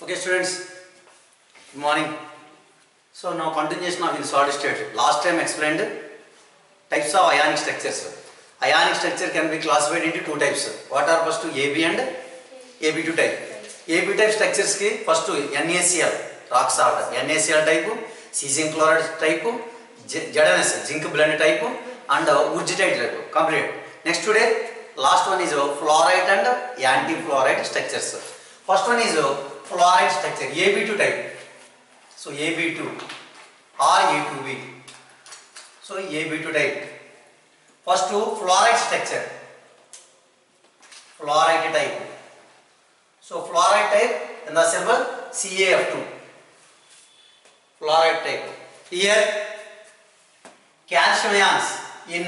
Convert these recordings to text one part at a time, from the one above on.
Okay students, good morning. So now continuation of in solid state. Last time explained types of ionic structures. Ionic structure can be classified into two types. What are first AB and AB2 type. AB type structures ki first NaCl, rock salt, NaCl type, cesium chloride type, ZnS, zinc blende type and urgitite type. Complete. Next today, last one is fluoride and anti-fluoride structures. First one is fluoride structure, AB2 type. So AB2 or A2B. So AB2 type. First fluoride structure. Fluoride type. So fluoride type in the symbol CaF2. Fluoride type. Here calcium ions in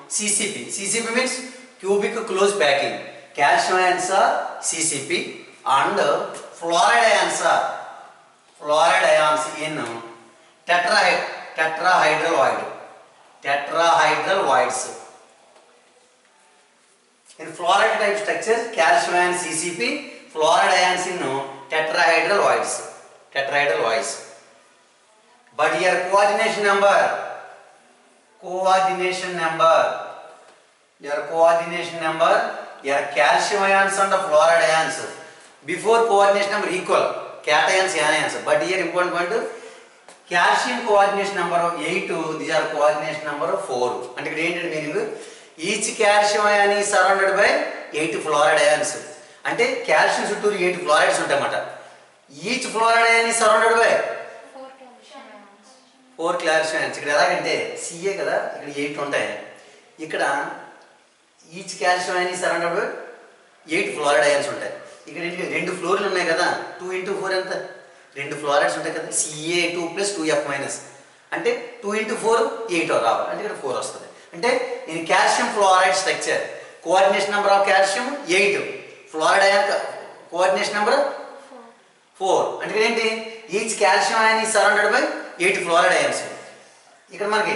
CCP. CCP means cubic close packing. Calcium ions are CCP and fluoride ions in tetrahedral void. Tetrahedral voids. In fluoride type structures, calcium ion CCP, fluoride ions in tetrahedral voids. Tetrahedral voids. But here coordination number. Here calcium ions and fluoride ions. Before coordination number equal, cations, anions. But here important point, calcium coordination number of 8, these are coordination number of 4. And meaning, each calcium ion is surrounded by 8 fluoride ions. And calcium should 8 fluorides. Each fluoride ion is surrounded by 4 calcium ions. Ca kada, 8 untayi. Ikkada each calcium ion is surrounded by 8 fluoride ions untayi. Ikkada 2 fluorines unnai kada, 2 into 4 enta 2 fluorides untayi kada, Ca2 plus 2F minus. Ante 2 into 4 8 raవాలి. అంటే ఇక్కడ 4 వస్తుంది. అంటే in calcium fluoride structure coordination number of calcium 8, fluoride ion coordination number 4. అంటే ఏంటి, each calcium ion is surrounded by 8 fluoride ions. ఇక్కడ మనకి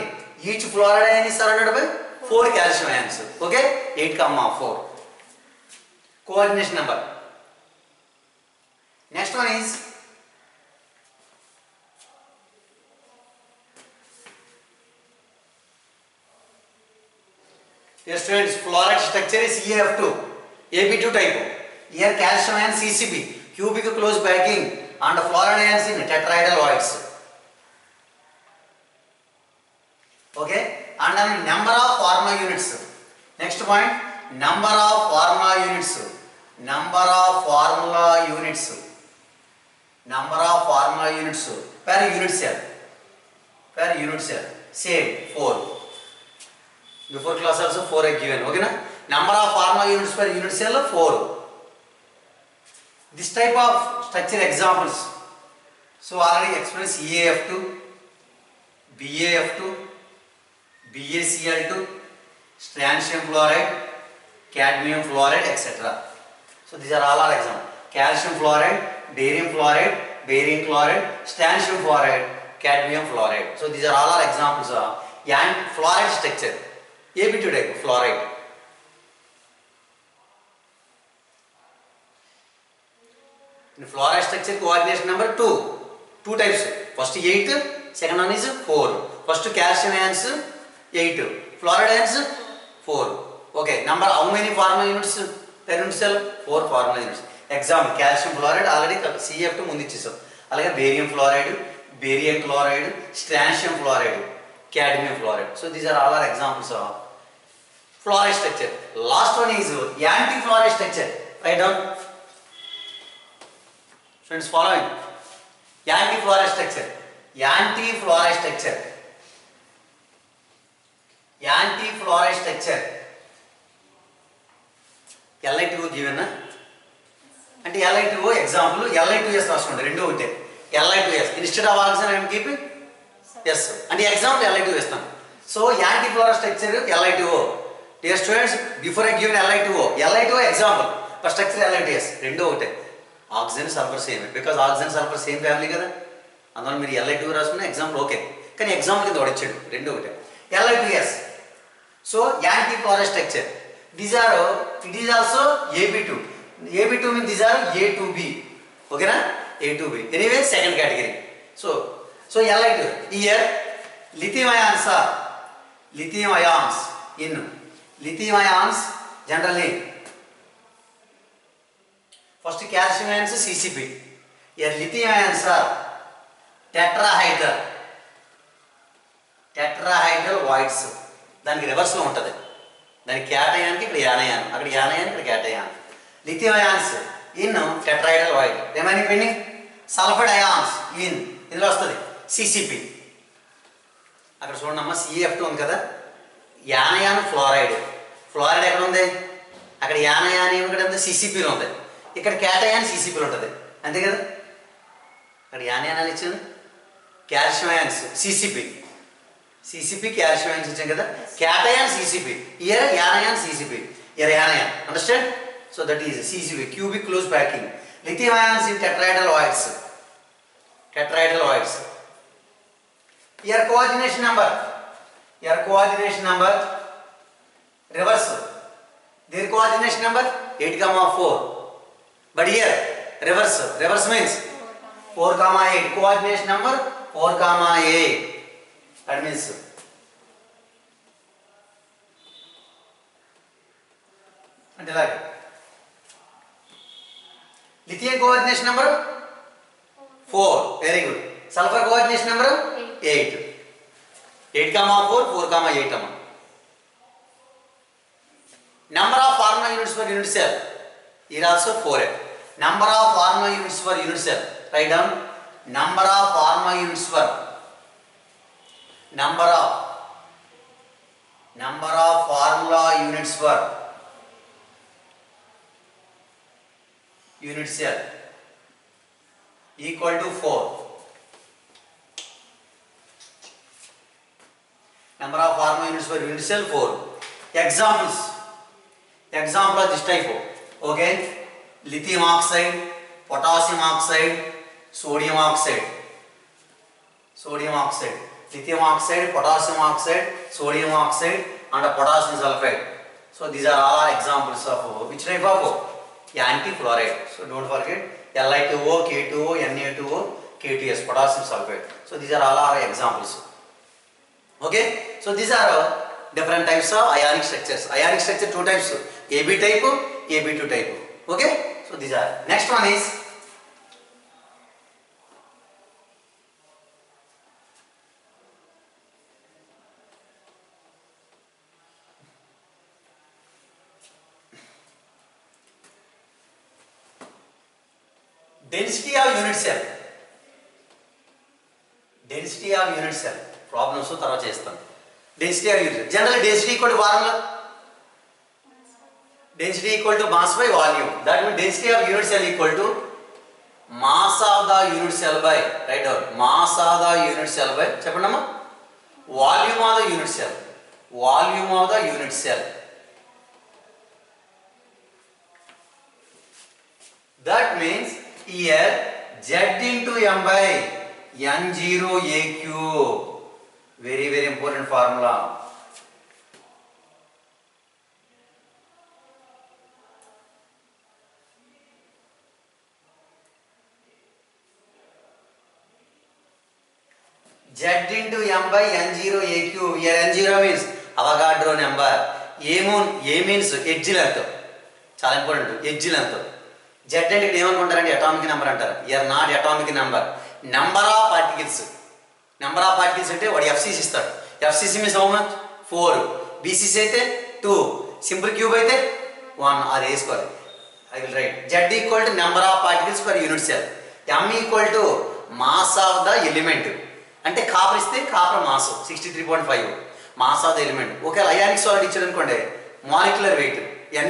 each fluoride ion is surrounded by 4 calcium ions. Okay, 8,4 coordination number. Next one is here students, fluoride structure is CaF2, AB2 type. Here calcium ion CCP, cubic close packing and fluoride ions in tetrahedral voids. Okay, and then number of Farma units. Next point, number of Farma units. Number of formula units. Number of formula units per unit cell. Per unit cell. Same 4. Before class also 4 are given. Okay na? Number of formula units per unit cell 4. This type of structure examples. So already explained CaF2, BaF2, BaCl2, strontium fluoride, cadmium fluoride, etc. So these are all examples. Calcium fluoride, barium fluoride, barium chloride, strontium fluoride, cadmium fluoride. So these are all examples of fluoride structure. AB2 type fluoride. In fluoride structure coordination number 2. 2 types. First 8, second one is 4. First calcium ions 8, fluoride ions 4. Okay, number how many Farma units per unit cell? 4 Farma units. Example, calcium fluoride already CaF2 mundu ichesam. Alage barium fluoride, barium chloride, strontium fluoride, cadmium fluoride. So these are all examples of fluoride structure. Last one is anti-fluoride structure. Write down. Friends, following. Anti-fluoride structure. Anti-fluoride structure. Anti-fluoride structure. Li2 given na? And Li2 example, Li2S రాసుకోండి రెండు ఒకటే. Li2S instead of oxygen I am keeping yes. And example Li2 వేస్తాను. So anti-fluoride structure Li2O. Dear students, before I give Li2O, Li2O example for structure Li2S రెండు ఒకటే. Oxygen sulfur same because oxygen sulfur same family కదా. అందువల్ల మీరు Li2 రాసుకున్న example okay. కానీ example కింద వాడిచ్చాడు రెండు ఒకటే. Li2S. So anti-fluoride structure. These are it is also AB2. AB2 means these are A to B. Okay na? A to B. Anyway, second category. So Lite here lithium ions are lithium ions in lithium ions generally first calcium ions CCP. Here lithium ions are tetrahedral voids. దానికి reverse లో ఉంటది. దానికి cation కి ఇక్కడ యానయాన్, అక్కడ యానయాన్ ఇక్కడ cation. Lithium ions in tetrahedral void. Remaining pending sulphide ions in ఇందులో వస్తుంది CCP. అక్కడ చూడండి అమ్మా CF2 ఉంది కదా, యానయాన్ ఫ్లోరైడ్. ఫ్లోరైడ్ ఎక్కడ ఉంది? అక్కడ యానయాన్ ఇక్కడ ఉంది CCPలో ఉంది. ఇక్కడ క్యాటయాన్ CCPలో ఉంటుంది అంతే కదా. అక్కడ యానయాన్ అని ఇచ్చింది, calcium ions CCP calcium ions ఇచ్చాం కదా, cation CCP, here యానయాన్ CCP, here యానయాన్. Understand? So that is CCP cubic close packing. lithium ions in tetrahedral voids. Here coordination number reverse. Their coordination number 8,4. But here reverse means 4,8. Coordination number 4,8. That means అంటే like lithium coordination number 4. Very good. Sulfur coordination number 8. 8,4, 4,8 అమ్మా. Number of pharma units per unit cell is also 4. Number of pharma units per unit cell. Write down number of pharma units per number of formula units per unit cell equal to 4. Number of pharma units per unit cell 4. Example of this type. Okay, lithium oxide, potassium oxide, sodium oxide, lithium oxide, potassium oxide, sodium oxide and potassium sulfide. So these are all examples of which type of anti-fluoride. So don't forget Li2O, K2O, Na2O, K2S, potassium sulfide. So these are all our examples. Okay, so these are different types of ionic structures. Ionic structure two types, AB type, AB2 type. Okay, so these are. Next one is density of unit cell. Problems తర్వాత చేస్తాం. Density of unit cell. Generally density equal to formula. Density equal to mass by volume. That means density of unit cell equal to mass of the unit cell by, write down, mass of the unit cell by చెప్పండి అమ్మా, volume of the unit cell. That means here Z into M by N0AQ. Very very important formula. Z into M by N0AQ. Here N0 means Avogadro number. A means edge length. చాలా important, edge length. Z అంటే ఇక్కడ ఏమనుకుంటారంటే atomic number అంటారు. Here not atomic number. Number of particles అంటే వాడు FCC ఇస్తాడు. FCC means how much? 4. BCC అయితే 2. Simple cube అయితే 1. అది వేసుకోవాలి. I will write Z equal to number of particles per unit cell. M equal to mass of the element. అంటే copper ఇస్తే copper mass 63.5 mass of the element. ఒకవేళ ionic salt ఇచ్చాడు అనుకోండి molecular weight.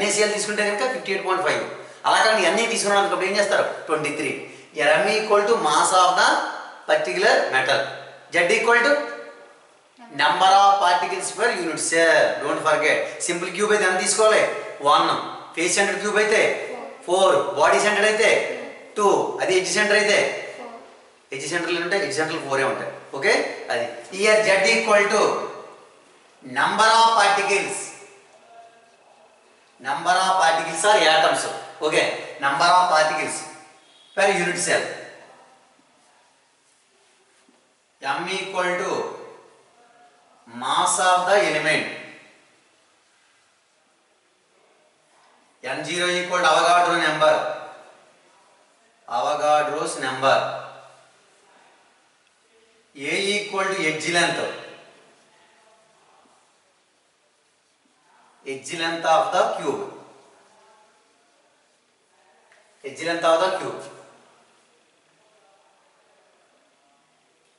NaCl తీసుకుంటే కనుక 58.5. అలా కానీ Na తీసుకున్నాను ఏం చేస్తారు 23. M equal to mass of the particular metal. Z equal to number of particles per unit cell. Don't forget. Simple cube అయితే ఎంత తీసుకోవాలి 1. ఫేస్ సెంటర్ క్యూబ్ అయితే 4. బాడీ సెంటర్ అయితే 2. అది ఎడ్జ్ సెంటర్ అయితే ఎడ్జ్ సెంటర్లు ఉంటాయి, ఎడ్జ్ సెంటర్లు 4 ఉంటాయి. ఓకే, అది here Z equal to number of particles are atoms. Okay, number of particles per unit cell. m equal to mass of the element, n0 equal to Avogadro's number, a equal to edge length of the cube,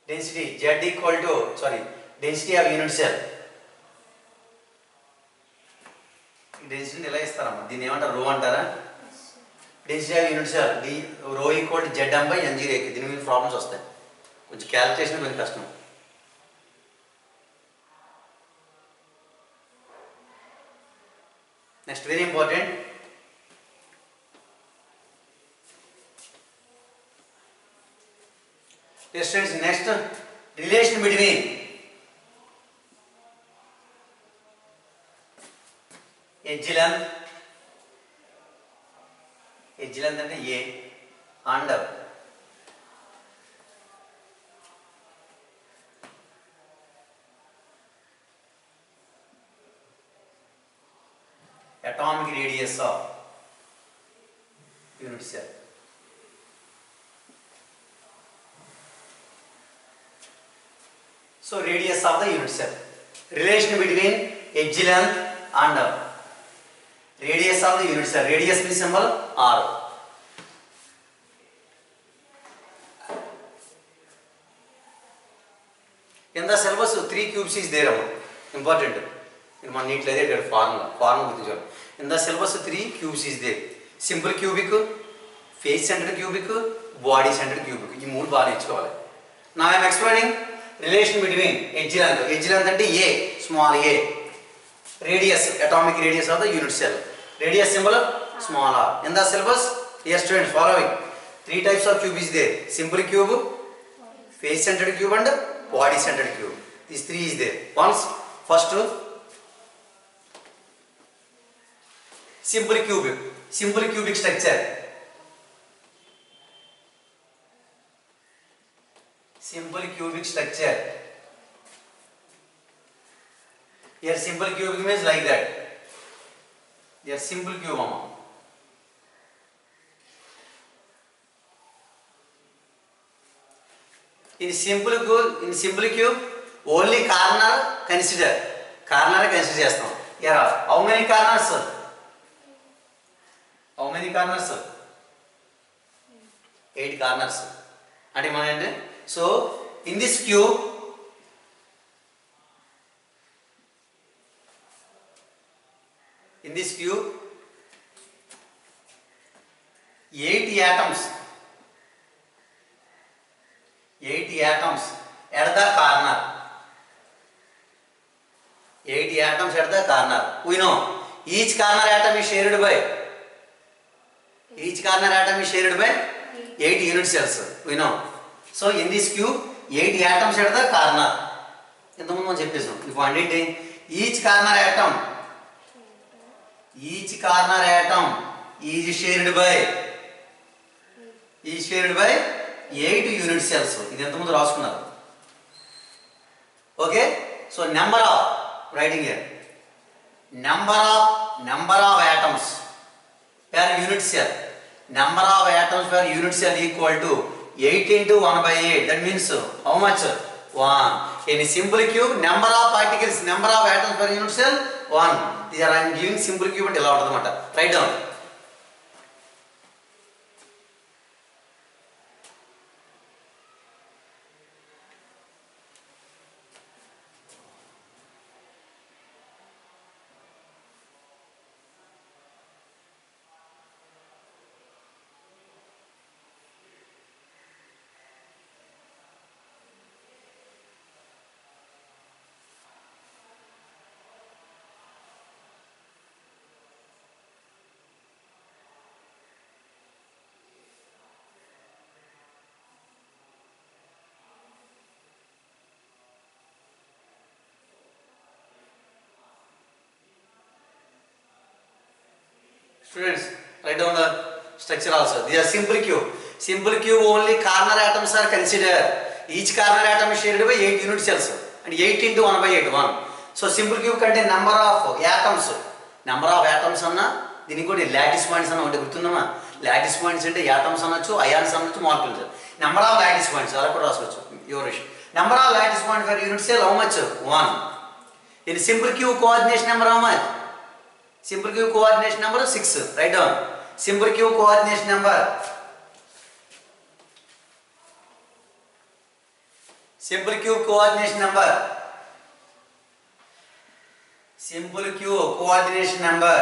density z equal to density of unit cell. Density ఎలా ఇస్తారమ్మా, దీన్ని ఏమంటారు, rho అంటారా? Density of unit cell d rho equal to ZM by N0. దీని మీద problems వస్తాయి, కొంచెం calculation కొంచెం కష్టం. Next very important, next relation between edge length అంటే A and atomic radius of unit cell. So radius of the unit cell, relation between edge length and radius of the unit cell. Radius means symbol R. In the syllabus 3 cubes is there. Important. In one neat like that formula. In the syllabus 3 cubes is there. Simple cubic, face centered cubic, body centered cubic. These three bodies. Now I am explaining relation between edge length. Edge length is A, small a. Radius, atomic radius of the unit cell. Radius symbol small r. In the syllabus, here students following 3 types of cube is there. Simple cube, face centered cube and body centered cube. These 3 is there. First simple cubic structure. Simple cubic structure. Here simple cubic means like that. They are simple cube. In simple cube, only corner consider. Here, how many corners? 8 corners. So in this cube, in this cube 8 atoms at the corner. 8 atoms at the corner. We know each corner atom is shared by 8 unit cells. We know. So in this cube 8 atoms at the corner. If one did each corner atom is shared by 8 unit cells. Okay, so number of, writing here, number of atoms per unit cell. Number of atoms per unit cell equal to 8 into 1 by 8. That means how much? 1. In a simple cube, number of particles, number of atoms per unit cell, 1. These are I am giving simple cube and write down. Students, write down the structure also. These are simple cube. Simple cube only corner atoms are considered. Each corner atom is shared by 8 unit cells and 8 into 1 by 8 1. So simple cube contain number of atoms. Number of atoms anna దీనికి కూడా lattice points అన్న ఒకటి గుర్తుందమ్మా. Lattice points అంటే atoms అనొచ్చు, ions అనొచ్చు, molecules. Number of lattice points అలా కూడా రాసుకోవచ్చు. Your issue. Number of lattice points for unit cell how much? 1. In simple cube coordination number how much? Simple cube coordination number 6. Write down. Simple cube coordination number. Simple cube coordination number. Simple cube coordination number.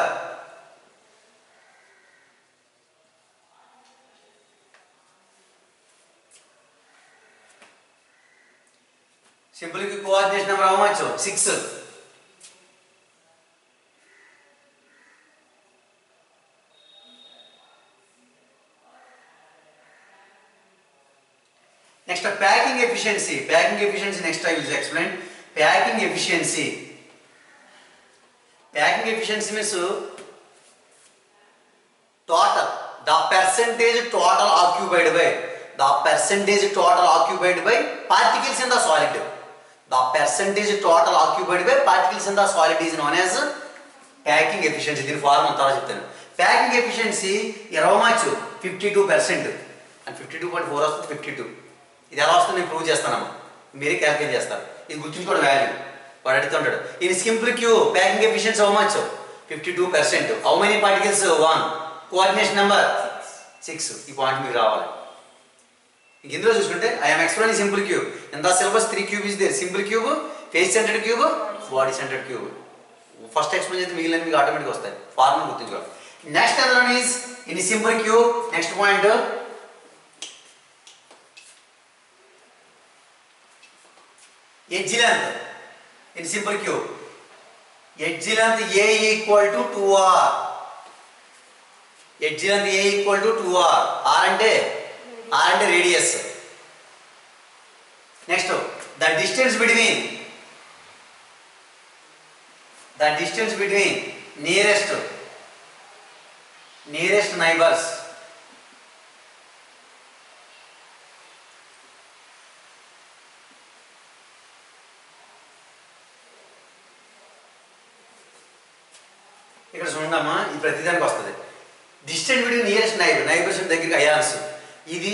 Simple cube coordination number how much? 6. Next, packing efficiency. Packing efficiency next I will explain. Packing efficiency. Packing efficiency means total. The percentage total occupied by. The percentage total occupied by particles in the solid. The percentage total occupied by particles in the solid is known as packing efficiency. This formula is packing efficiency is how much? 52%. And 52.4 is 52. ఇది ఎలా వస్తుంది నేను prove చేస్తానమ్మా, మీరే calculate చేస్తారు. ఇది గుర్తుంచుకోవడం value వాడు అడుగుతుంటాడు. In simple cube packing efficiency how much? 52%. How many particles? 1. Coordination number 6. ఈ పాయింట్ మీకు రావాలి. ఇందులో చూసుకుంటే I'm explaining simple cube. In the syllabus 3 cube is there. Simple cube, face centred cube, body centred cube. First explain చేస్తే మిగిలిన మీకు ఆటోమేటిక్గా వస్తాయి. ఫార్ములా గుర్తుంచుకోవాలి. నెక్స్ట్ అందులో is in simple cube next point edge length in simple cube. Edge length A equal to 2r. Edge length A equal to 2r. R అంటే radius. Next, the distance between nearest neighbors. ఇక్కడ చూడమ్మా, ఇది ప్రతిదానికి వస్తుంది. Distance between nearest neighbours దగ్గరికి ions. ఇది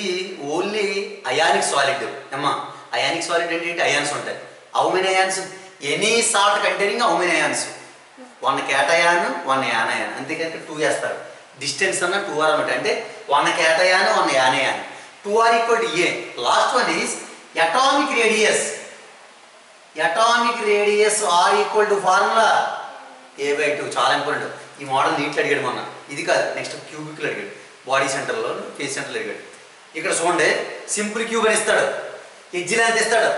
only ionic solid అమ్మా. Ionic solid అంటే ఏంటి? అయాన్స్ ఉంటాయి. How many ions? Any salt containing how many ions? 1 cation 1 యానయాన్. అంతేకాక 2 వేస్తారు. డిస్టెన్స్ అన్న 2r అనమాట. అంటే 1 cation 1 యానయాన్. 2r equal to A. Last one is atomic radius. Atomic radius R equal to formula A/2. చాలా important. ఈ model నీట్లో అడిగాడు మొన్న. ఇది కాదు, నెక్స్ట్ క్యూబిక్లో అడిగాడు. బాడీ సెంటర్లో, ఫేస్ సెంటర్లో అడిగాడు. ఇక్కడ చూడండి, సింపుల్ క్యూబ్ అని ఇస్తాడు, ఎడ్జ్ లెంత్ ఇస్తాడు,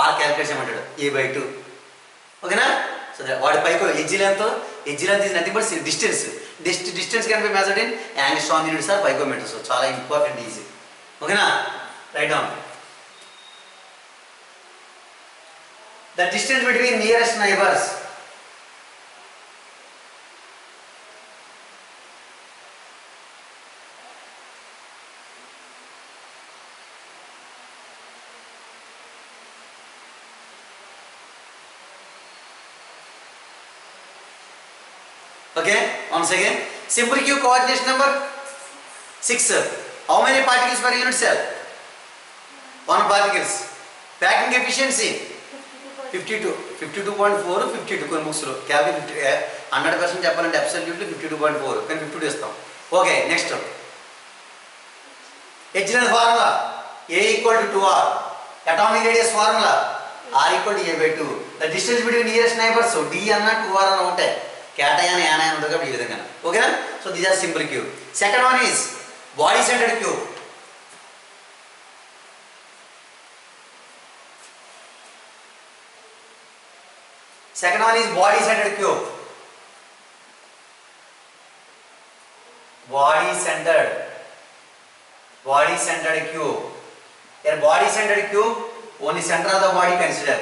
R క్యాలిక్యులేట్ చేయమంటాడు. A/2. ఓకేనా? సో వాడి పైకి edge length is nothing but distance. Distance can be measured in angstrom units or picometres. చాలా ఇంపార్టెంట్, ఈజీ. ఓకేనా? Right down. The distance between nearest neighbours. Okay, once again, simple cube coordination number 6. How many particles per unit cell? 1 particles. Packing efficiency 52. 52.4, 52 కొన్ని books లో calculate 100% చెప్పాలంటే absolutely 52.4 కానీ 52 ఇస్తాం. Okay, next edge length formula A equal to 2r. Atomic radius formula R equal to A/2. The distance between nearest neighbours D అన్న 2r అన్న ఉంటాయి. Cation యానయాన్ ఉంటుంది కాబట్టి ఈ విధంగా. ఓకేనా? So these are simple cube. Second one is body centred cube. Second one is body centered cube. Body centered cube. Here body centered cube, only center of the body consider.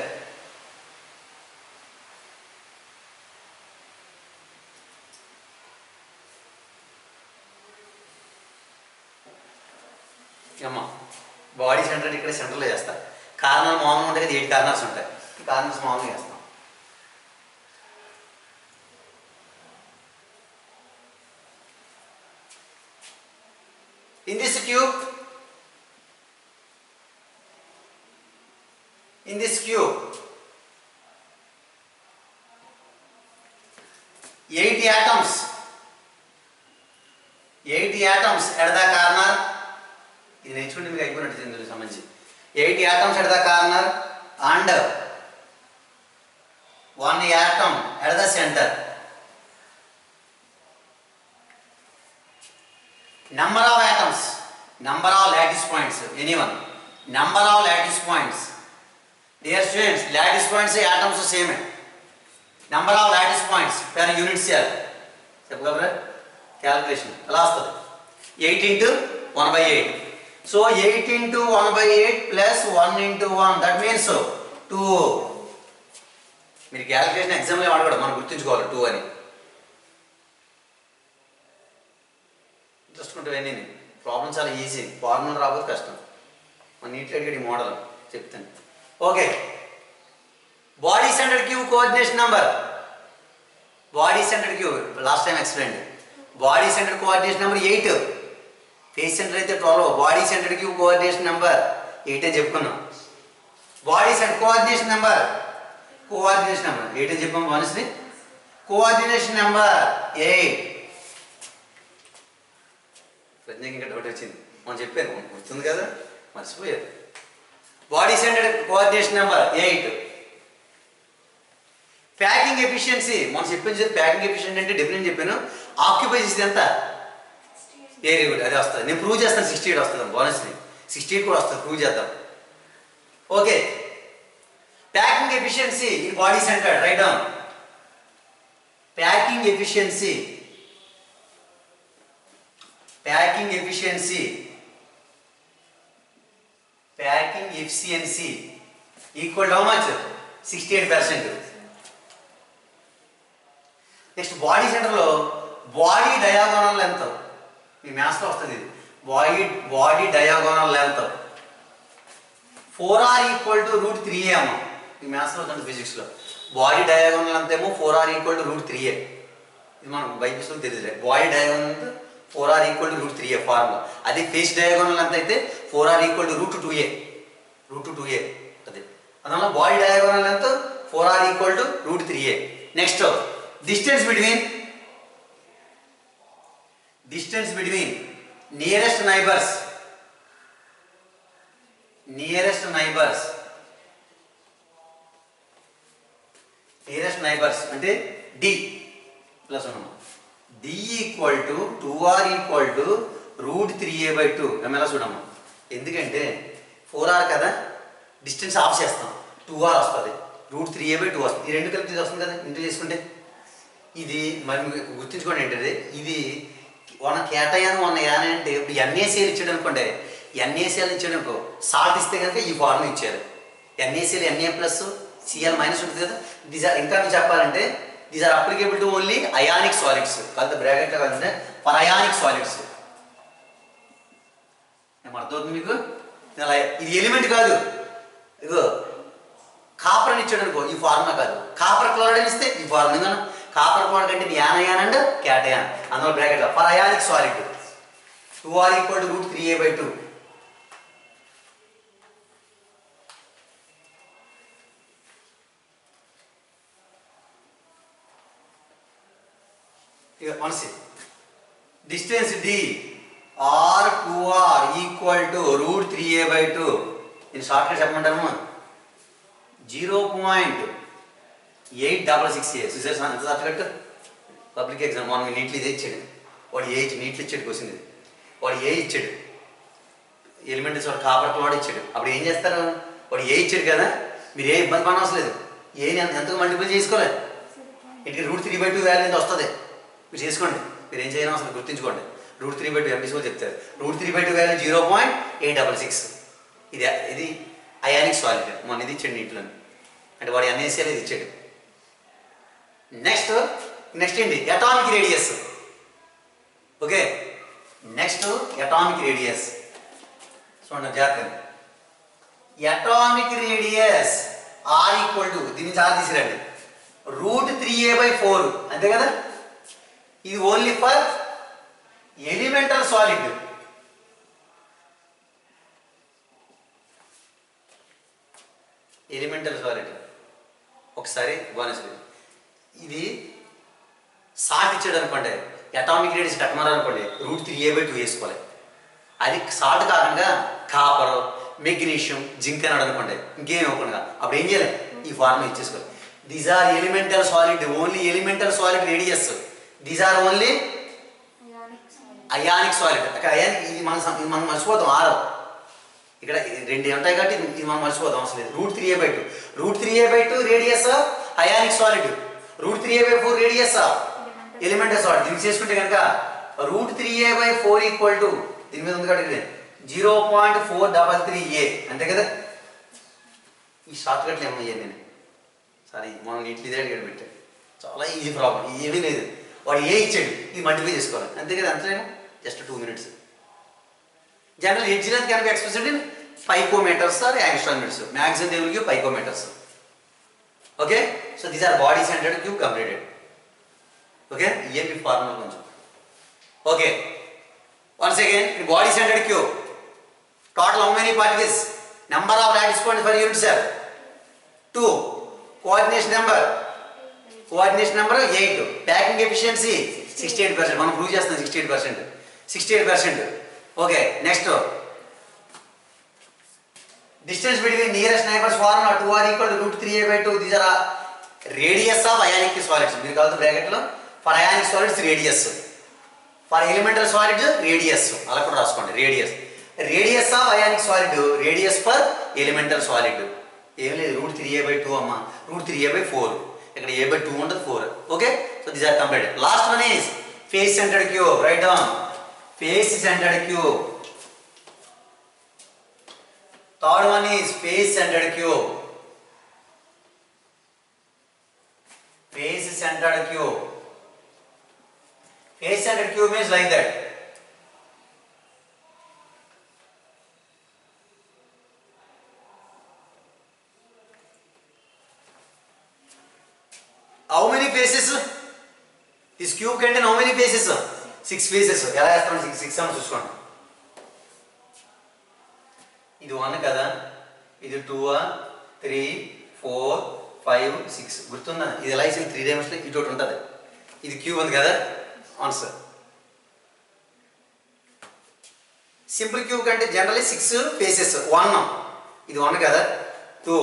Body centre ఇక్కడ సెంటర్లో చేస్తారు. కారణాలు మామూలుగా ఉంటాయి కదా, 8 corners ఉంటాయి. ఈ corners మామూలుగా వేస్తాం. In this cube, 8 atoms at the corner. ఇది నేర్చుకుంటే మీకు అయిపోయినట్టు దీనికి సంబంధించి 8 atoms at the corner and 1 atom at the center. Number of atoms, number of lattice points, anyone, number of lattice points. Dear students, lattice points atoms same. Number of lattice points per unit cell. చెప్పగలరా? Calculation ఎలా వస్తుంది? 8 into 1/8. So 8 into 1/8 plus 1 into 1, that means 2. మీరు calculation ఎగ్జామ్లో వాడకూడదు, మనం గుర్తుంచుకోవాలి 2 అని. చూసుకుంటే వెళ్ళి ప్రాబ్లం చాలా ఈజీ, ఫార్ములా రాబోదు కష్టం. మన నీట్గా అడిగాడు ఈ మోడల్ చెప్తాను. Okay, body centred cube coordination number. Body centred cube last time explain. Body centred coordination number 8, face centre అయితే 12. Body centred cube coordination number 8 అని చెప్పుకున్నాం. బాడీ సెంటర్ కోఆర్డినేషన్ నెంబర్ 8 అని చెప్పాము. మనసుని కోఆర్డినేషన్ నెంబర్ 8. ప్రజ్ఞకి ఇంకా డౌట్ వచ్చింది, మనం చెప్పాను గుర్తుంది కదా, మర్చిపోయారు. Body centred coordination number 8. Packing efficiency మనం చెప్పాను. ప్యాకింగ్ ఎఫిషియన్సీ అంటే డెఫినెట్ చెప్పాను. ఆక్యుపై చేసేది ఎంత? వెరీ గుడ్, అదే వస్తుంది. నేను ప్రూవ్ చేస్తాను. 68 వస్తుంది. బోనస్ని 68 కూడా వస్తుంది, ప్రూవ్ చేద్దాం. Okay, packing efficiency in body centred, right down. Packing efficiency equal to how much? 68%. Next body సెంటర్లో బాడీ డయాగోనల్ లెంత్, మీ మ్యాథ్స్లో వస్తుంది ఇది. Body diagonal length 4r equal to √3a అమ్మ. ఈ మ్యాథ్స్లో వస్తుంది, ఫిజిక్స్లో. బాడీ డయాగోనల్ లెంత్ ఏమో 4r ఈక్వల్ టు √3a. ఇది మనకు బైబిల్స్లో తెలియదు. Body diagonal length 4r equal to √3a formula. అది ఫేస్ డయాగోనల్ లెంత్ అయితే 4r ఈక్వల్ టు √2a. అదే అందువల్ల body diagonal length 4r equal to √3a. Next distance between nearest neighbors అంటే d plus 1. d equal to 2r equal to √3a/2. ఎలా చూడమ్మా, ఎందుకంటే 4r కదా, distance of చేస్తాం, 2r వస్తుంది, √3a/2 వస్తుంది. ఈ రెండు కలిపి వస్తుంది కదా ఇంటూ చేసుకుంటే. ఇది మరి గుర్తుంచుకోండి ఏంటంటే, ఇది వన్ కేటయాన్ 1 యాన్ అంటే ఇప్పుడు NaCl ఇచ్చాడు అనుకోండి. NaCl ఇచ్చాడు అనుకో, సాల్ట్ ఇస్తే కనుక ఈ ఫార్ములా ఇచ్చారు. NaCl Na+Cl- ఉంటుంది కదా. ఇంకా చెప్పాలంటే these are applicable to only ionic solids. కాదు బ్రాకెట్లో కాదంటే ఫర్ అయానిక్ సాలిడ్స్. అర్థమవుతుంది మీకు? ఇది ఎలిమెంట్ కాదు. ఇగో కాపర్ అని ఇచ్చాడు అనుకో, ఈ ఫార్ములా కాదు. కాపర్ క్లోరైడ్ అని ఇస్తే ఈ ఫార్ములా. కాపర్ క్లోరైడ్ అంటే ఇది యానయాన్ అండ్ క్యాటయాన్. అందులో బ్రాకెట్లో for ionic solid 2r equal to √3a/2. Distance d r2r equal to √3a/2. ఇది షార్ట్ కట్ చెప్పమంటాము. 0.866a. చూసారు ఎంత షార్ట్ కట్? పబ్లిక్ ఎగ్జామ్ మనం నీట్లు ఇదే ఇచ్చాడు. వాడు నీట్లు ఇచ్చాడు క్వశ్చన్. ఇది వాడు ఇచ్చాడు, ఎలిమెంటరీస్ వాడు కాపర్ క్లోరైడ్ ఇచ్చాడు. అప్పుడు ఏం చేస్తారు? వాడు ఇచ్చాడు కదా, మీరు ఇబ్బంది పడడం అవసరం లేదు. ఎంతకు మల్టిపుల్ చేసుకోలేదు, ఇంటికి √3/2 వాల్యూ ఎంత వస్తుంది మీరు చేసుకోండి. మీరు ఏం చేయడం అసలు గుర్తుంచుకోండి. √3/2 ఎంపీసీ చెప్తారు. √3/2 వాల్యూ 0.866. ఇది అయానిక్ సాలిడ్. మొన్న ఇది ఇచ్చాడు నీటిలో, అంటే వాడు NaCl ఇది ఇచ్చాడు. నెక్స్ట్ ఏంటి? Atomic radius. Okay, next atomic radius చూడండి జాగ్రత్త. Atomic radius r equal to దీన్ని చాలా తీసిరండి √3a/4 అంతే కదా. ఇది only for elemental solid. Elemental solid ఒకసారి గమనించండి. ఇది సాల్ట్ ఇచ్చాడు అనుకోండి, అటామిక్ రేడియస్ కట్టమన్నారు అనుకోండి, √3a/2 వేసుకోవాలి. అది సాల్ట్ కాకుండా కాపర్, మెగ్నీషియం, జింక్ అన్నాడు అనుకోండి, ఇంకేం ఇవ్వకుండా అప్పుడు ఏం చేయాలి, ఈ ఫార్ములా ఇచ్చేసుకోవాలి. These are elemental solid, only elemental solid radius. These are only ionic solid. అక్కడ అయానిక్ ఇది మనం మర్చిపోతాం. ఆరో ఇక్కడ రెండు ఉంటాయి కాబట్టి ఇది మనం మర్చిపోతాం అవసరం లేదు. √3a/2 radius ionic solid, √3a/4 radius elemental solid. దీన్ని చేసుకుంటే కనుక √3a/4 ఈక్వల్ టు దీని మీద ఉంది కాబట్టి 0.433a అంతే కదా. ఈ షార్ట్ కట్లు ఏమయ్యాను నేను, సారీ మనం నీటికి ఇదే అడిగాడు పెట్టాను. చాలా ఈజీ ప్రాబ్లం, ఏమీ లేదు. వాడు ఏ ఇచ్చాడు, ఇది మల్టిప్లై చేసుకోవాలి అంతే కదా. అంతేమో just 2 minutes. General edge length can be expressed in picometers or angstrom units. Maximum they will give picometers. Okay, so these are body centered cube completed. Okay, EAP formula koncham. Okay, once again in body centered cube, total how many particles? Number of lattice points per unit cell 2. Coordination number 8. Packing efficiency 68%. మనం prove చేస్తాం 68%. Okay, next distance between nearest neighbors formula 2 are equal to √3a/2. These are radius of ionic solids. మీరు కాదు bracket లో for ionic solids radius, for elemental solids radius అలా కూడా రాసుకోండి. radius of ionic solid, radius for elemental solid. ఏం లేదు √3a/2 అమ్మ, √3a/4. ఇక్కడ a/2 ఉండదు 4. Okay, so these are completed. Last one is face centred cube. Right down face centred cube. Third one is face centered cube. Face centered cube. Face centered cube means like that. How many faces? This cube contains how many faces? 6 faces. ఎలా చేస్తాం 6 అని చూసుకోండి. ఇది 1 కదా, ఇది 2, 3, 4, 5, 6 గుర్తుందా? ఇది ఎలా ఇచ్చింది 3 డైమెన్షన్లో ఇటు ఒకటి ఉంటుంది. ఇది క్యూబ్ ఉంది కదా, ఆన్సర్. సింపుల్ క్యూబ్ కంటే జనరల్లీ 6 ఫేసెస్. 1 ఇది 1 కదా, 2,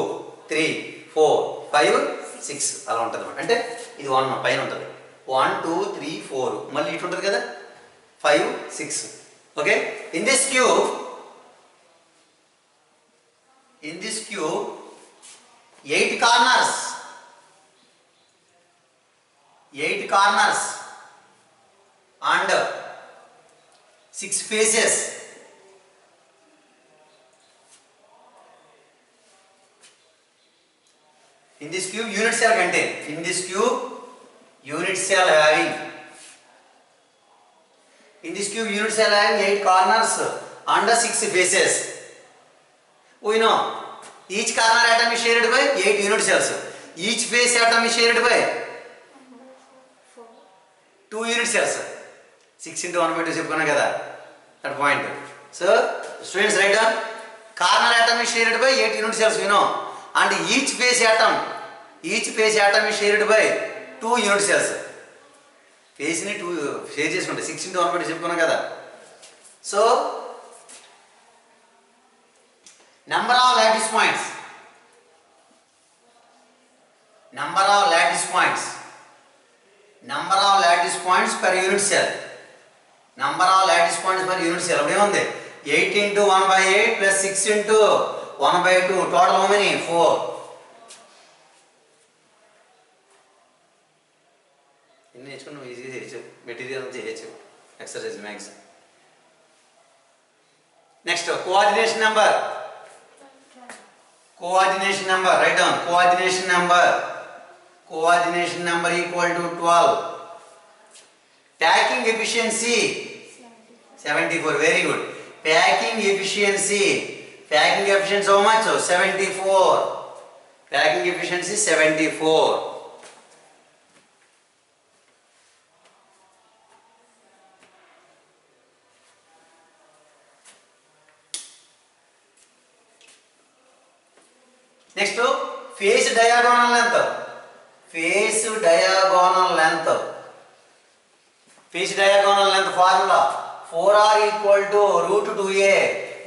3, 4, 5, 6 అలా ఉంటుంది అన్నమాట. అంటే ఇది 1 పైన ఉంటుంది. 1, 2, 3, 4 మళ్ళీ ఇటు ఉంటుంది కదా, 5, 6. Okay, in this cube 8 corners and 6 faces. In this cube unit cell contain. In this cube unit cell having 8 corners and 6 faces. We know each corner atom is shared by 8 unit cells. Each face atom is shared by 2 unit cells. 6 into 1/2 చెప్పుకున్నాం కదా, that point. So students write down, corner atom is shared by 8 unit cells, you know, and each face atom is shared by 2 unit cells. Face ni 2 share చేసుకుంటే 6 into 1/2 చెప్పుకున్నాం కదా. So number of lattice points per unit cell. అప్పుడే ఉంది 8 into 1/8 plus 6 into 1/2. Total how many? 4. ఇన్ని నేర్చుకుని నువ్వు ఈజీగా చేయొచ్చు, మెటీరియల్ చేయొచ్చు, exercise maths. Next coordination number. Write down coordination number equal to 12. Packing efficiency 74. Very good. Packing efficiency Packing efficiency how much? 74. Packing efficiency 74. Next, face diagonal length. Face diagonal length. Face diagonal length formula 4r equal to root 2a.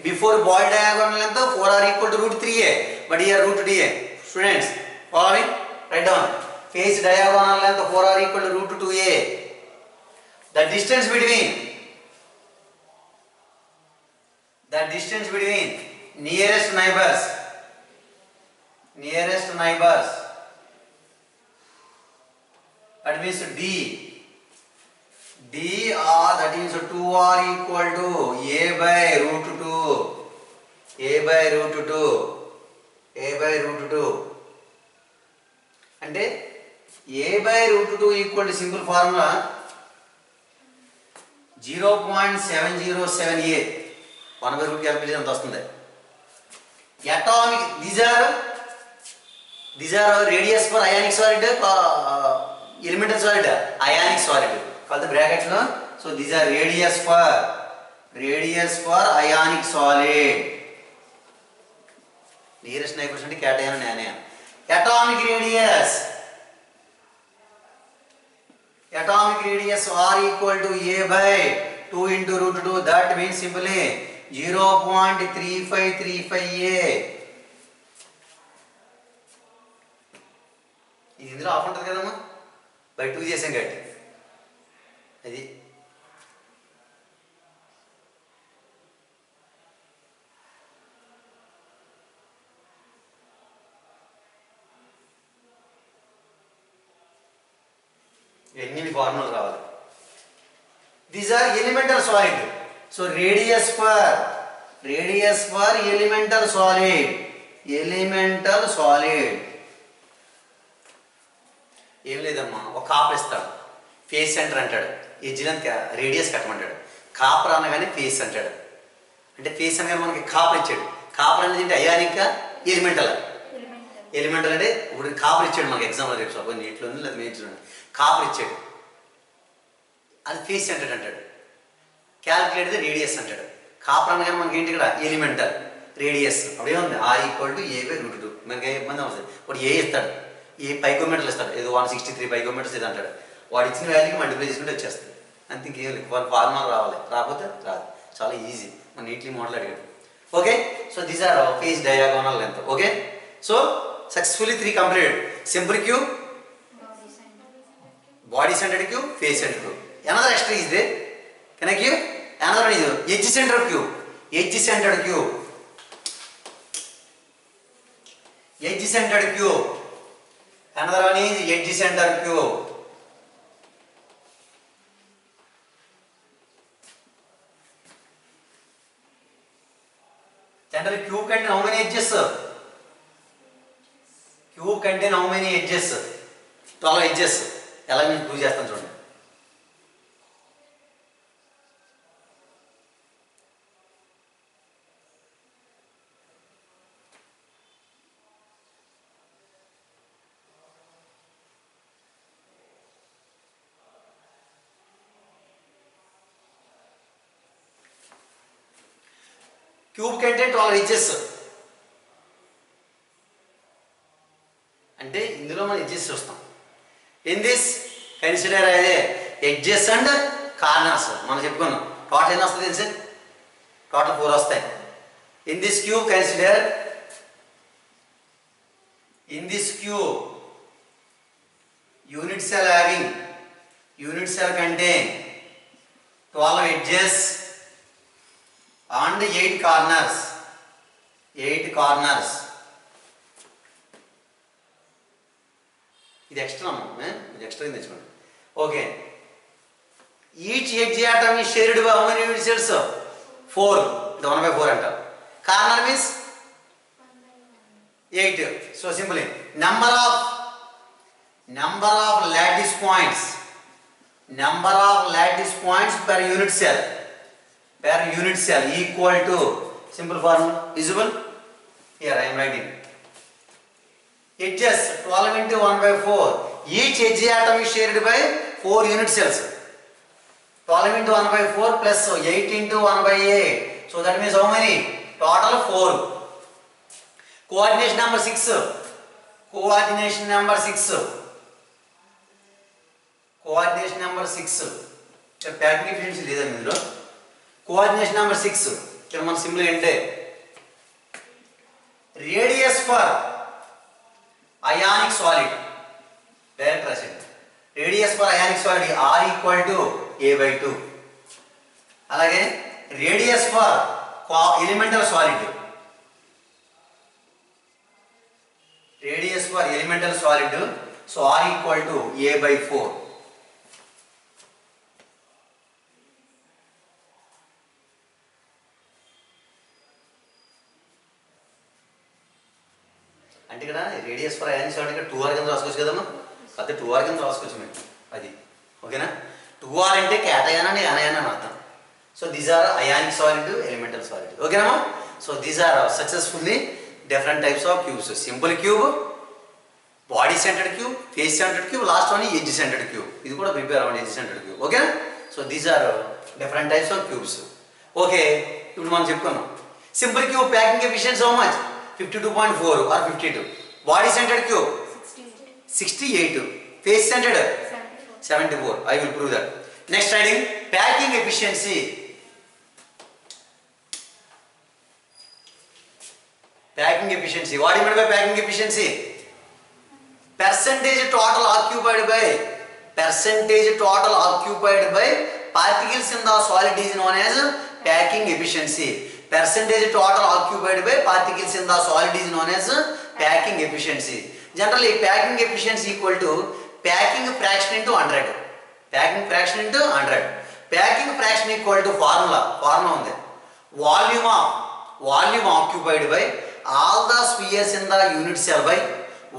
Before body diagonal length 4r equal to root 3a. But here root dA. Students, follow me? Write down. Face diagonal length 4r equal to root 2a. The distance between nearest neighbors. That means D. That means 2r equal to a by root 2. And a by root 2 equal to simple formula 0.707a. 1 by root calculation అంత వస్తుంది. Atomic, these are radius for ionic solid, elemental solid, ionic solid. Call the brackets no. So these are radius for ionic solid. Nearest neighbors అంటే cation and anion. Atomic radius r equal to a by 2 into root 2. That means simply 0.3535a. ఇది ఇందులో of ఉంటుంది కదమ్మా, by 2 చేసాం కాబట్టి అది. ఎన్ని ఫార్ములాలు రావాలి. These are elemental solid. So radius for elemental solid ఏం లేదమ్మా, ఒక కాపర్ ఇస్తాడు, ఫేస్ సెంటర్ అంటాడు, ఎడ్జ్లంత రేడియస్ కట్టమంటాడు. కాపర్ అనగానే ఫేస్ అంటాడు. అంటే ఫేస్ అనగానే మనకి కాపర్ ఇచ్చాడు. కాపర్ అనేది ఏంటి, అయానిక్ ఎలిమెంటల్ అంటే ఇప్పుడు కాపర్ ఇచ్చాడు మనకి ఎగ్జాంపుల్ రేపు సపోజ్ నీటిలో ఉంది లేదా మేడ్స్లో కాపర్ ఇచ్చాడు, అది ఫేస్ సెంటర్ అంటాడు. క్యాల్కులేట్ రేడియస్ అంటాడు. కాపర్ అనగానే మనకి ఏంటి ఇక్కడ ఎలిమెంటల్ రేడియస్. అప్పుడేముంది r equal to a by root 2. మనకి ఇబ్బంది అవుతుంది. ఇప్పుడు ఏ ఇస్తాడు, ఏ పైకోమీటర్లు ఇస్తాడు, ఏదో 163 పైకోమీటర్స్ ఇది అంటాడు. వాడు ఇచ్చిన వాల్యూకి మల్టిప్లై చేసుకుంటే వచ్చేస్తుంది. అంతే, ఇంకేం లేదు. వాళ్ళ ఫార్ములా రావాలి, రాకపోతే రాదు. చాలా ఈజీ, మన నీట్లీ మోడల్ అడిగాడు. Okay, so these are face diagonal length. Okay, so successfully 3 completed. Simple cube, body centered cube, face centered cube. Another extra is there. Can I give? Another one is edge centered cube. Edge centered cube. Another one is edge centered cube. Generally, cube contain how many edges? Cube contain how many edges? 12 edges. ఎలా నేను prove చేస్తాను చూడండి. Cube కంటే 12 edges. అంటే ఇందులో మనం edges చూస్తాం. In this, consider edges and corners. మనం చెప్పుకున్నాం టోటల్ ఎన్ని వస్తుంది తెలుసు, టోటల్ 4 వస్తాయి. In this cube consider, unit cell contain 12 edges and 8 corners. ఇది ఎక్స్ట్రా ఇది ఎక్స్ట్రా తెచ్చుకోండి. Okay, each edge atom is shared by how many unit cells? 4. ఇది 1/4 అంటారు. Corner means 8. So simply number of lattice points per unit cell equal to Simple formula visible? Here I am writing. Edges 12 into 1 by 4. Each edge atom is shared by 4 unit cells. 12 into 1 by 4 plus 8 into 1 by 8. So that means how many? Total 4. Coordination number 6. Coordination number 6. Coordination number 6. Packing efficiency is there. Coordination number 6. Can man simply enter radius for ionic solid. Direct acid. Radius for ionic solid R equal to A by 2. Alage radius for elemental solid. Radius for elemental solid. So R equal to A by 4. అంటే ఇక్కడ radius for ionic solid ఇక్కడ 2r కింద రాసుకోవచ్చు కదమ్మా. అదే 2r కింద రాసుకోవచ్చు మేము. అది ఓకేనా. 2r అంటే క్యాటయాన్ అండ్ యానయాన్ అని అర్థం. So these are ionic solid, elemental solid. ఓకేనమ్మా. So these are successfully different types of cubes. Simple cube, body centred cube, face centred cube, last one edge centred cube. ఇది కూడా prepare అవ్వండి, edge centred cube. ఓకేనా. So these are different types of cubes. Okay, ఇప్పుడు మనం చెప్పుకున్నాం simple cube packing efficiency how much? 52.4 or 52. Body centered cube 68. Face centered 74. I will prove that. Next writing packing efficiency. Packing efficiency. What do you mean by packing efficiency? Percentage total occupied by particles in the solid is known as packing efficiency. Percentage total occupied by particles in the solid is known as packing efficiency. Generally, packing efficiency equal to packing fraction into 100. Packing fraction into 100. Packing fraction equal to formula on the volume occupied by all the spheres in the unit cell by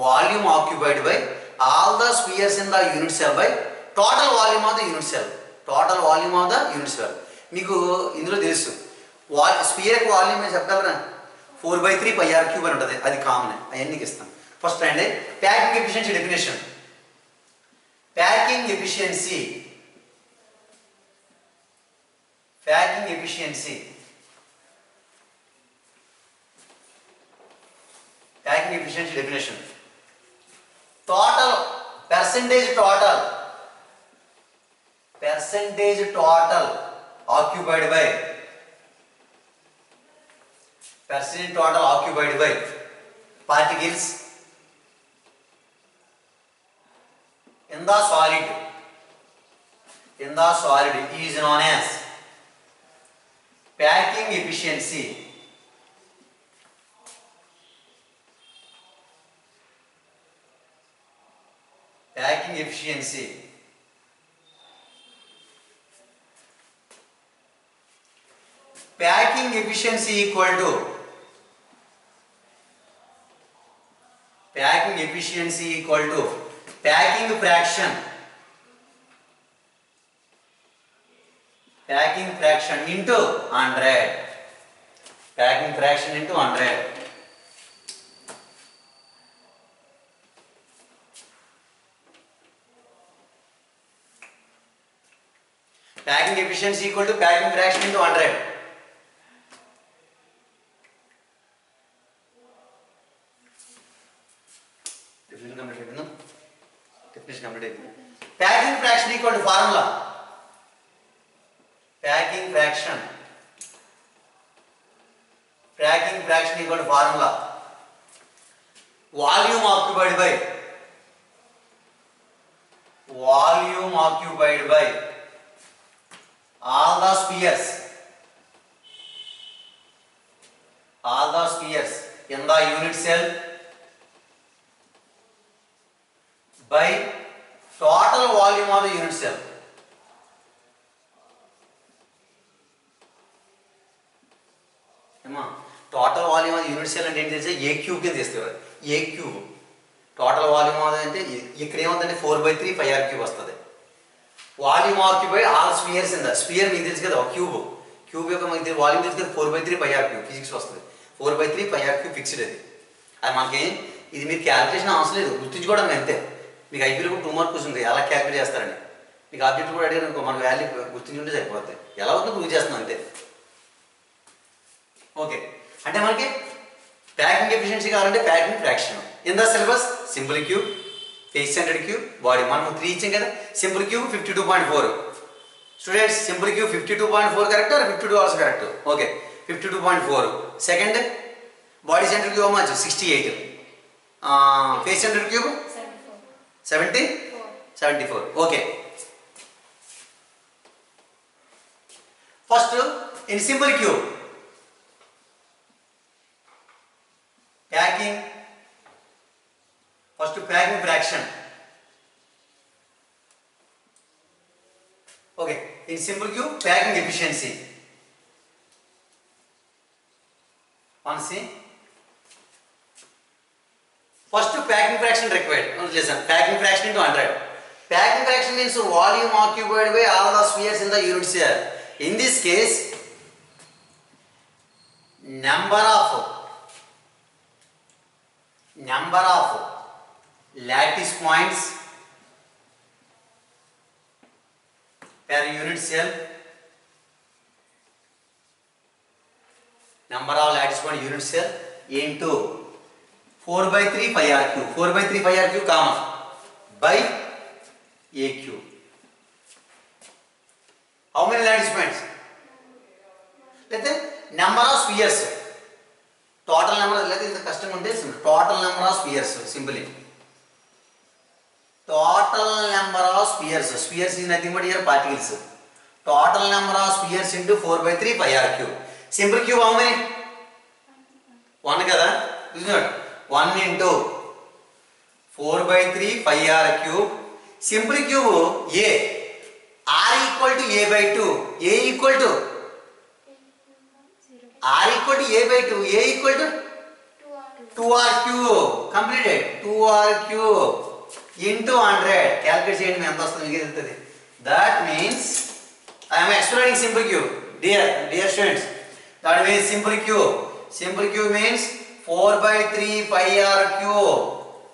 volume occupied by all the spheres in the unit cell by total volume of the unit cell. Total volume of the unit cell. మీకు ఇందులో తెలుసు spear volume చెప్పగలరా? 4/3 πr cube అని ఉంటుంది. అది common. అవన్నీ ఇస్తాం. First అండి packing efficiency definition. Packing efficiency definition. Total percentage total occupied by particles in the solid is known as packing efficiency. Packing efficiency. Packing efficiency equal to packing fraction into 100. Packing fraction into 100. Packing efficiency equal to packing fraction into 100. Packing fraction equal to formula. Packing fraction equal to formula. Volume occupied by all the spheres in the unit cell by total volume of the unit cell. Total volume of the unit cell and A cube కింద తీస్తారు. A cube total volume అంటే ఇక్కడ ఏమవుతుందంటే 4/3 πr cube వస్తుంది. Volume occupied all spheres in the sphere మీకు తెలుసు కదా, cube cube యొక్క మనకి వాల్యూమ్ తెలిస్తే 4/3 పై ఆర్ క్యూబ్ ఫిజిక్స్ వస్తుంది. 4/3 పై ఆర్ క్యూబ్ ఫిక్స్డ్ అది. అది మనకి ఇది మీరు క్యాలిక్యులేషన్ అవసరం లేదు, గుర్తుంచుకోవడానికి అంతే. మీకు ఐపీలో 2 మార్క్ క్వశ్చన్ ఉంది ఎలా క్యాలిక్యులేట్ చేస్తారని. మీకు ఆబ్జెక్ట్ కూడా అడిగారు మనకు వాల్యూ గుర్తుంచుంటే సరిపోతుంది. ఎలా అవుతుందో ప్రూవ్ చేస్తున్నాం అంతే. ఓకే, అంటే మనకి ప్యాకింగ్ ఎఫిషియన్సీ కావాలంటే packing fraction in the syllabus simple cube, face centred cube, body. మనం 3 ఇచ్చాం కదా. Simple cube 52.4. Students simple cube 52.4 correct or 52 also correct? Okay, 52.4. Second body centre cube much 68. Face centre cube 74. Okay, first in simple cube packing, first packing fraction. Okay, in simple cube packing efficiency. see first packing fraction required. Listen, packing fraction into 100. Packing fraction means volume occupied by all the spheres in the unit cell. In this case, number of lattice points per unit cell, number of lattice point unit cell into 4/3 pi r cube. 4/3 pi r cube common by a cube. How many lattice points? Let's say number of spheres. Total number. Let's say the custom one is total number of spheres. Simply. Total number of spheres. Spheres is nothing but here particles. Total number of spheres into 4/3 pi r cube. Simple cube how many? 1 kada? Is not 1 into 4/3 pi r cube. Simple cube a. R equal to a by 2. A equal to R equal to a by 2. A equal to 2r cube. Completed. 2r cube into 100. Calculate చేయండి ఎంత వస్తుంది మీకు తెలుస్తుంది. That means I am explaining simple cube. Dear students, that means simple cube. Simple cube means 4/3 pi r cube.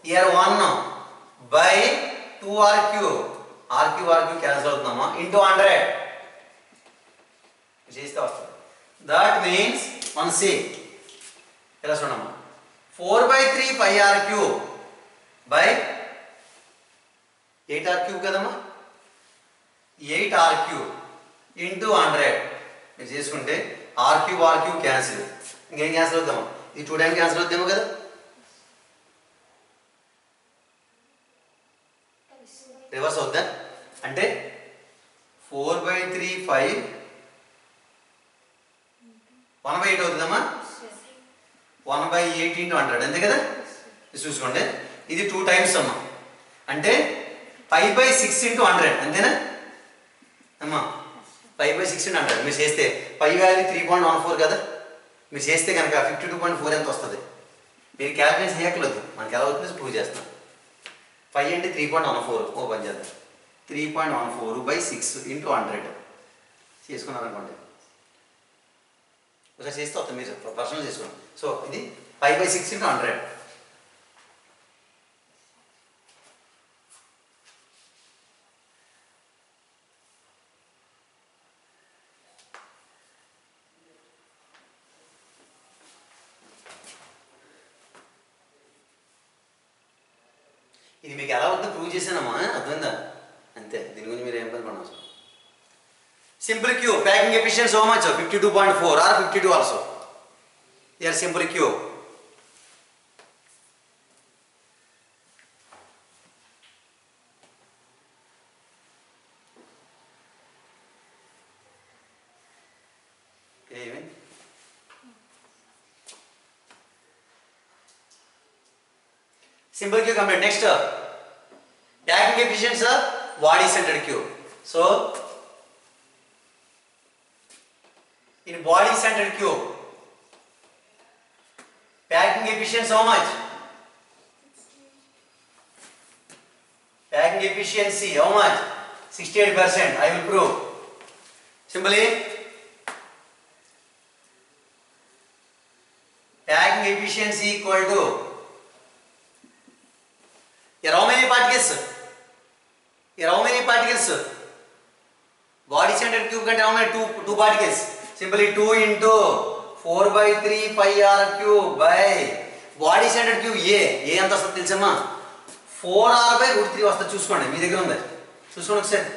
Here 1 by 2r cube. R cube cancel అవుతుందమ్మా into 100. చేస్తే వస్తుంది. That means మనం see ఎలా చూడమ్మా 4/3 pi r cube by 8r cube కదమ్మా 8r cube into 100 మీరు చేసుకుంటే r cube cancel. ఇంకేం క్యాన్సిల్ అవుతామా ఇది 2 టైం క్యాన్సిల్ అవుతామో కదా. రివర్స్ అవుద్దా అంటే 4/3 5 1/8 అవుతుందమ్మా 1/8 into 100 అంతే కదా. ఇది చూసుకోండి ఇది 2 టైమ్స్ అమ్మా అంటే 5/6 into 100 అంతేనా అమ్మా 5/6 into 100. మీరు చేస్తే పై వాల్యూ 3.14 కదా. మీరు చేస్తే కనుక 52.4 ఎంత వస్తుంది మీరు క్యాల్కులేషన్ చేయక్కర్లేదు. మనకి ఎలా అవుతుంది ప్రూవ్ చేస్తాం. 5 అంటే 3.14 ఓపెన్ చేద్దాం. 3.14/6 into 100 చేసుకున్నారనుకోండి ఒకసారి చేస్తే వస్తుంది. మీరు పర్సనల్ చేసుకోండి. సో ఇది 5/6 into 100. ఇది మీకు ఎలా అవుతుందో ప్రూవ్ చేశానమ్మా అర్థమైందా అంతే. దీని గురించి మీరు ఏం పని పడవచ్చు. Simple cube packing efficiency how much 52.4 or 52 also. Here simple cube simple cube complete. Next packing efficiency body centered cube. So in body centered cube packing efficiency how much? Packing efficiency how much? 68%. I will prove. Simply packing efficiency equal to here how many particles? Here how many particles? Body center cube కంటే how many? Two particles. Simply 2 into 4 by 3 pi r cube by body center cube A ఎంత వస్తుంది తెలుసమ్మా? 4r by root 3 వస్తుంది. చూసుకోండి, మీ దగ్గర ఉంది, చూసుకోండి ఒకసారి.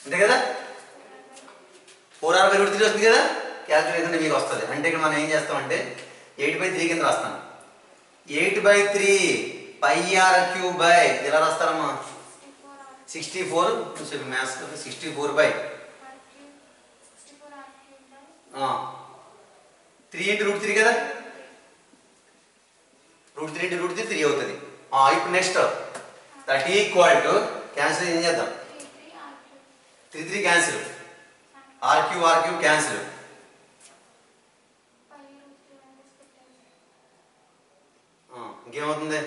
అంతే కదా, 4r by root 3 వస్తుంది కదా. క్యాల్కులేట్ అంటే మీకు వస్తుంది. అంటే ఇక్కడ మనం ఏం చేస్తామంటే 8 by 3 కింద రాస్తాను. 8 by 3 pi r cube by ఎలా రాస్తారమ్మా? 64 మ్యాథ్స్ 64 by 3 into root 3 కదా. root 3 into root 3 3 అవుతుంది. ఇప్పుడు next that equal to cancel ఏం చేద్దాం? 3 3 క్యాన్సిల్, r cube క్యాన్సిల్. ఇంకేమవుతుంది?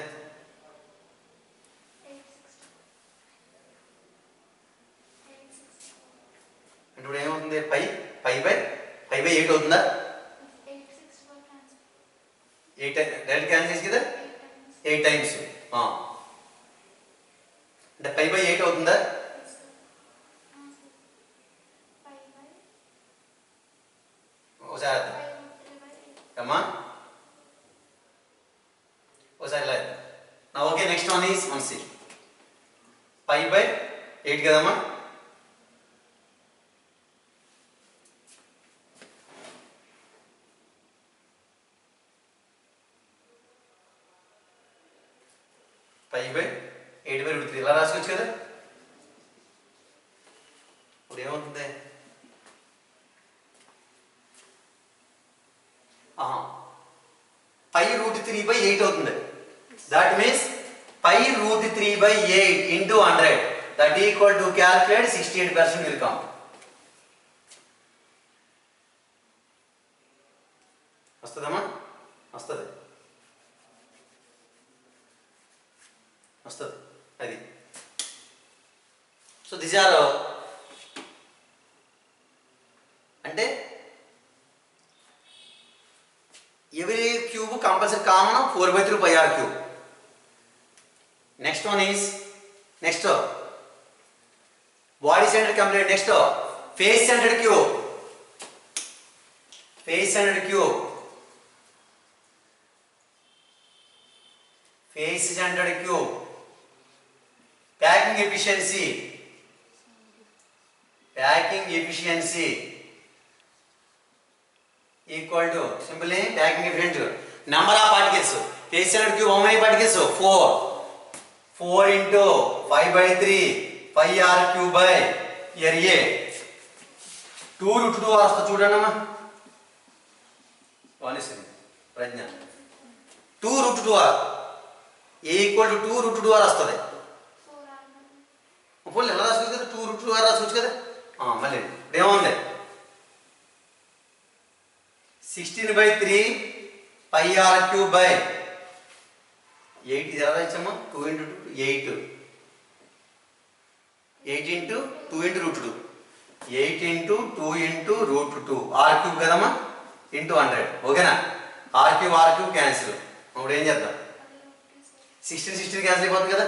అంటే ఇప్పుడు ఏమవుతుంది? పై బై 8 అవుతుందా? 8 డైరెక్ట్ క్యాన్సిల్ చేసి కదా, 8 టైమ్స్. అంటే పై బై 8 అవుతుందా? ఒకసారి అమ్మా, ఒకసారి ఇలా నా. Okay, next one is 1c. Pi by 8 కదమ్మా. పై బై 8 by root 3 ఇలా రాసుకోవచ్చు కదా. ఇప్పుడు ఏమవుతుంది? పై రూట్ 3 by 8 అవుతుంది. That means pi root 3 by 8 into 100 that equal to calculate 68% will come. వస్తుందమ్మా? వస్తుంది అది. సో దిస్ ఆర్ అంటే every cube compulsory common 4 by 3 pi r cube. Next one is body centered complete. Next face centered cube. Face centered cube packing efficiency equal to simply packing efficiency number of particles. Face centered cube how many particles? 4 into 5 by 3 pi r cube by here a 2 root 2 వస్తుంది చూడండి అమ్మా. ప్రజ్ఞ 2 root 2 r a equal to 2 root 2 r వస్తుంది. పోనీ ఎలా రాసుకోవచ్చు కదా, 2 root 2 r రాసుకోవచ్చు కదా. మళ్ళీ ఏముంది? 16 by 3 pi r cube by 8 ఇది ఎలా రాయచ్చమ్మా? 2 into 2 8 into 2 into root 2 8 into 2 into root 2 r cube కదమ్మా into 100. ఓకేనా? r cube cancel. ఇప్పుడు ఏం చేద్దాం? 16 క్యాన్సిల్ అయిపోతుంది కదా.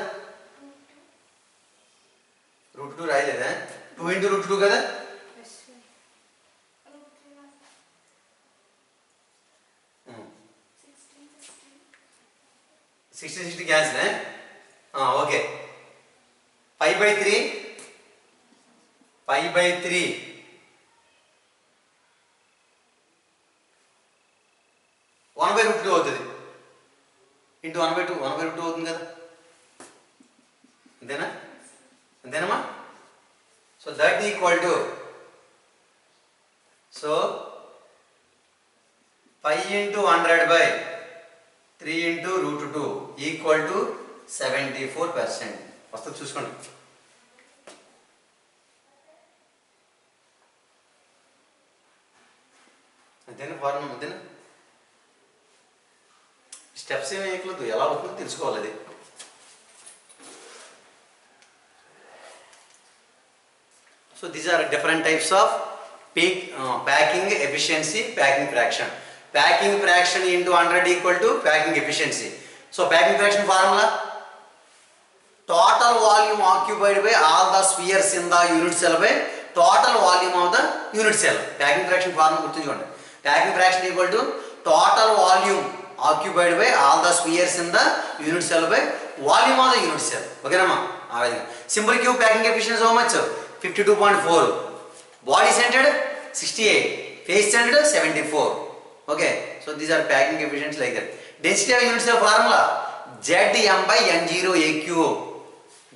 root 2 రాయలేదా? 2 into root 2 కదా. 16 cancel. Okay, 5 by 3 1 by root 2 అవుతుంది. ఇంటూ 1 by 2 అవుతుంది కదా. అంతేనమ్మా? So that equal to 5 into 100 by 3 into root 2 equal to 74%. వస్తుంది చూసుకోండి. అంతేనా? ఫార్ములా అంతేనా? స్టెప్స్ ఏమి వేయకూడదు, ఎలా అవుతుందో తెలుసుకోవాలి అది. So these are different types of packing efficiency, packing fraction. packing fraction into 100 equal to packing efficiency. So packing fraction formula, total volume occupied by all the spheres in the unit cell by total volume of the unit cell. Packing fraction formula గుర్తుంచుకోండి. Packing fraction equal to total volume occupied by all the spheres in the unit cell by volume of the unit cell. Okay na ma? Simple cube packing efficiency how much? 52.4. Body centered 68. Face centered 74. Okay. So these are packing efficiency like that. Density of unit cell formula, Zm by N0 AQ.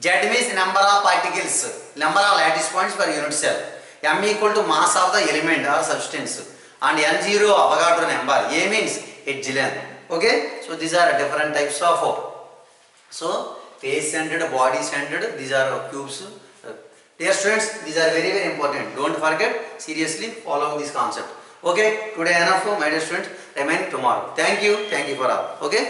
Z means number of particles, number of lattice points per unit cell. M equal to mass of the element or substance. And N0 Avogadro number. A means edge length. Okay. So these are different types of. So face centered, body centered, these are cubes. Dear students, these are very important. Don't forget, seriously follow this concept. Okay, today enough, my dear students. Remain tomorrow. Thank you for all. Okay.